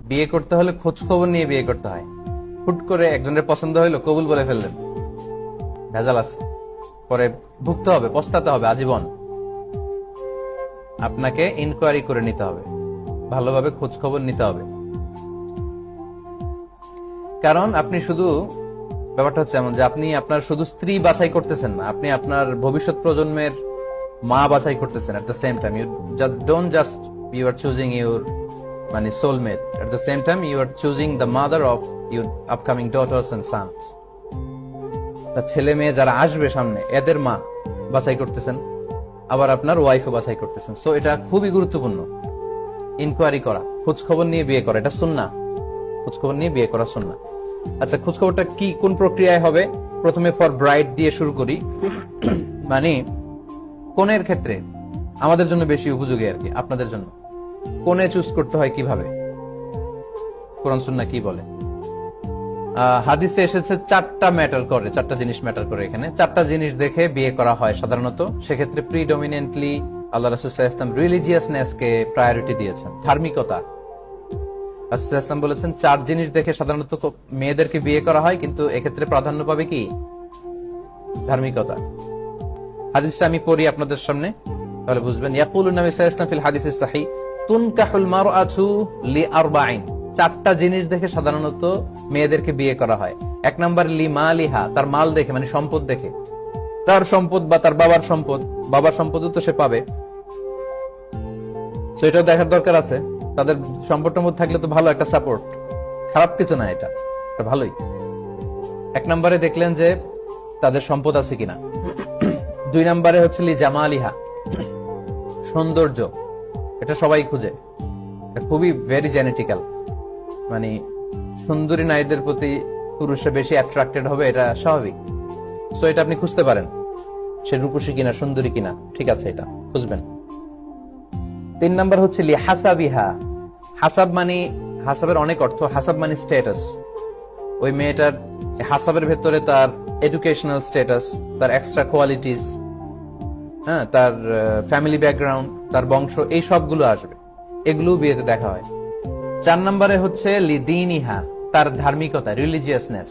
বিয়ে করতে হলে খোঁজ খবর নিয়ে বিয়ে করতে হয়। হুট করে একজনের পছন্দ হইলো, কবুল বলে ফেললেন, ভেজাল আছে, পরে ভুগতে হবে, পস্তাতে হবে আজীবন। আপনাকে ইনকোয়ারি করে নিতে হবে, ভালোভাবে খোঁজ খবর নিতে হবে। কারণ আপনি শুধু, ব্যাপারটা হচ্ছে এমন যে আপনি আপনার শুধু স্ত্রী বাছাই করতেছেন না, আপনি আপনার ভবিষ্যৎ প্রজন্মের মা বাছাই করতেছেন। At the same time you don't just you are choosing your মানে soulmate, at the same time you are choosing the mother of your upcoming daughters and sons. ছেলে মেয়ে যারা আসবে সামনে, এদের মা বাছাই করতেছেন, আবার আপনার ওয়াইফও বাছাই করতেছেন। সো এটা খুবই গুরুত্বপূর্ণ, ইনকোয়ারি করা, খোঁজ খবর নিয়ে বিয়ে করা, এটা সুন্নাহ। খোঁজ খবর নিয়ে বিয়ে করা সুন্নাহ। আচ্ছা, খোঁজ খবরটা কি, কোন প্রক্রিয়ায় হবে? প্রথমে ফর ব্রাইড দিয়ে শুরু করি। মানে কোনের ক্ষেত্রে আমাদের জন্য বেশি উপযোগী আর কি, আপনাদের জন্য কোনে চুজ করতে হয় কিভাবে, কোরআন সুন্নাহ কি বলে? হাদিসে এসেছে চারটা ম্যাটার করে, চারটা জিনিস ম্যাটার করে। এখানে চারটা জিনিস দেখে বিয়ে করা হয় সাধারণত। সেক্ষেত্রে প্রিডমিনেন্টলি আল্লাহ রাসূল সাল্লাল্লাহু আলাইহি ওয়াসাল্লাম রিলিজিয়াসনেসকে প্রায়োরিটি দিয়েছেন, ধার্মিকতা। রাসূল সাল্লাল্লাহু আলাইহি ওয়াসাল্লাম বলেছেন চার জিনিস দেখে সাধারণত মেয়েদেরকে বিয়ে করা হয়, কিন্তু এক্ষেত্রে প্রাধান্য পাবে কি? ধার্মিকতা। হাদিসটা আমি পড়ি আপনাদের সামনে, তাহলে বুঝবেন। ইয়াকুলুন নবী সাল্লাল্লাহু আলাইহি ওয়াসাল্লাম ফিল হাদিসিস সহিহ তুনকাহুল মারআতু লিআরবাঈন। চারটা জিনিস দেখে সাধারণত মেয়েদেরকে বিয়ে করা হয়। এক নাম্বার লিমালিহা, তার মাল দেখে, মানে সম্পদ দেখে, তার সম্পদ বা তার বাবার সম্পদ, বাবার সম্পদও তো সে পাবে, তো এটাও দেখার দরকার আছে। তাদের সম্পদ টম্পদ থাকলে তো ভালো, একটা সাপোর্ট, খারাপ কিছু না, এটা ভালোই। এক নম্বরে দেখলেন যে তাদের সম্পদ আছে কিনা। দুই নম্বরে হচ্ছে লি জামালিহা, সৌন্দর্য, এটা সবাই খুঁজে, খুবই ভেরি জেনেটিক্যাল, মানে সুন্দরী নারীদের প্রতি পুরুষরা বেশি অ্যাট্রাক্টেড হবে, এটা স্বাভাবিক। সো এটা আপনি খুঁজতে পারেন, সে রূপসী কিনা, সুন্দরী কিনা, ঠিক আছে, এটা খুঁজবেন। তিন নাম্বার হচ্ছে লি হাসাবিহা। হাসাব মানে, হাসাবের অনেক অর্থ। হাসাব মানে স্ট্যাটাস। ওই মেয়েটার হাসাবের ভেতরে তার এডুকেশনাল স্ট্যাটাস, তার এক্সট্রা কোয়ালিটিস, হ্যাঁ, তার ফ্যামিলি ব্যাকগ্রাউন্ড, তার বংশ, এই সবগুলো আসবে, এগুলো বিয়েতে দেখা হয়। চার নম্বরে হচ্ছে লিদিনিহা, তার ধার্মিকতা, রিলিজিয়াসনেস।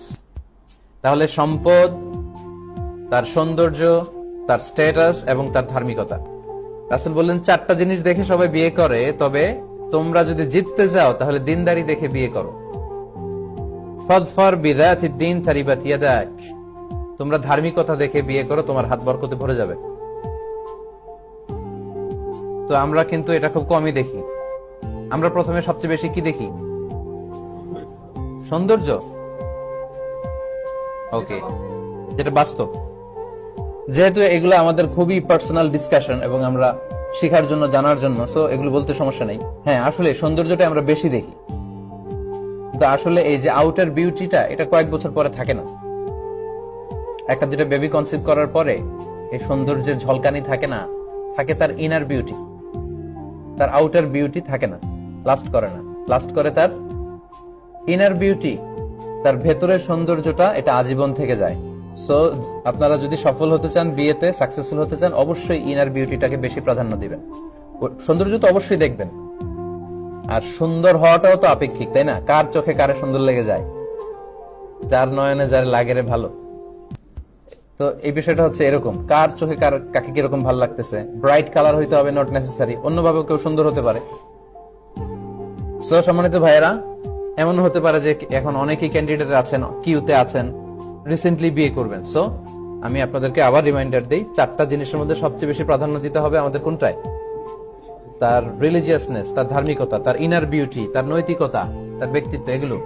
তাহলে সম্পদ, তার সৌন্দর্য, তার স্ট্যাটাস এবং তার ধার্মিকতা। রাসূল বললেন চারটা জিনিস দেখে সবাই বিয়ে করে, তবে তোমরা যদি জিততে চাও তাহলে দিনদারি দেখে বিয়ে করো। ফাযফার বিযাতিদ দ্বীন তারিবাত ইয়াদাক, তোমরা ধার্মিকতা দেখে বিয়ে করো, তোমার হাত বরকতে ভরে যাবে। তো আমরা কিন্তু এটা খুব কমই দেখি। আমরা প্রথমে সবচেয়ে বেশি কি দেখি? সৌন্দর্য। ওকে, যেটা বাস্তব। যেহেতু এগুলো আমাদের খুবই পার্সোনাল ডিসকাশন এবং আমরা শেখার জন্য, জানার জন্য, সো এগুলো বলতে সমস্যা নেই। হ্যাঁ, আসলে সৌন্দর্যটা আমরা বেশি দেখি, কিন্তু আসলে এই যে আউটার বিউটিটা, এটা কয়েক বছর পরে থাকে না। একটা যেটা বেবি কনসিভ করার পরে এই সৌন্দর্যের ঝলকানি থাকে না, থাকে তার ইনার বিউটি, তার আউটার বিউটি থাকে না, লাস্ট করে না। লাস্ট করে তার ইনার বিউটি, তার ভেতরের সৌন্দর্যটা, এটা আজীবন থেকে যায়। সো আপনারা যদি সফল হতে চান, বিয়েতে সাকসেসফুল হতে চান, অবশ্যই ইনার বিউটিটাকে বেশি প্রাধান্য দিবেন। সৌন্দর্য তো অবশ্যই দেখবেন, আর সুন্দর হওয়াটাও তো আপেক্ষিক, তাই না? কার চোখে কারে সুন্দর লেগে যায়? যার নয়নে যার লাগে রে ভালো। তো এই বিষয়টা হচ্ছে এরকম, কার চোখে কাকে কিরকম ভালো লাগতেছে। ব্রাইট কালার হইতে হবে নট নেসেসারি, অন্যভাবে কেউ সুন্দর হতে পারে। সো সম্মানিত ভাইয়েরা, এমন হতে পারে যে এখন অনেকেই ক্যান্ডিডেট আছেন, কিউতে আছেন, রিসেন্টলি বিয়ে করবেন। সো আমি আপনাদেরকে আবার রিমাইন্ডার দেই, চারটা জিনিসের মধ্যে সবচেয়ে বেশি প্রাধান্য দিতে হবে আমাদের কোনটায়? তার রিলিজিয়াসনেস, তার ধার্মিকতা, তার ইনার বিউটি, তার নৈতিকতা, তার ব্যক্তিত্ব, এগুলো।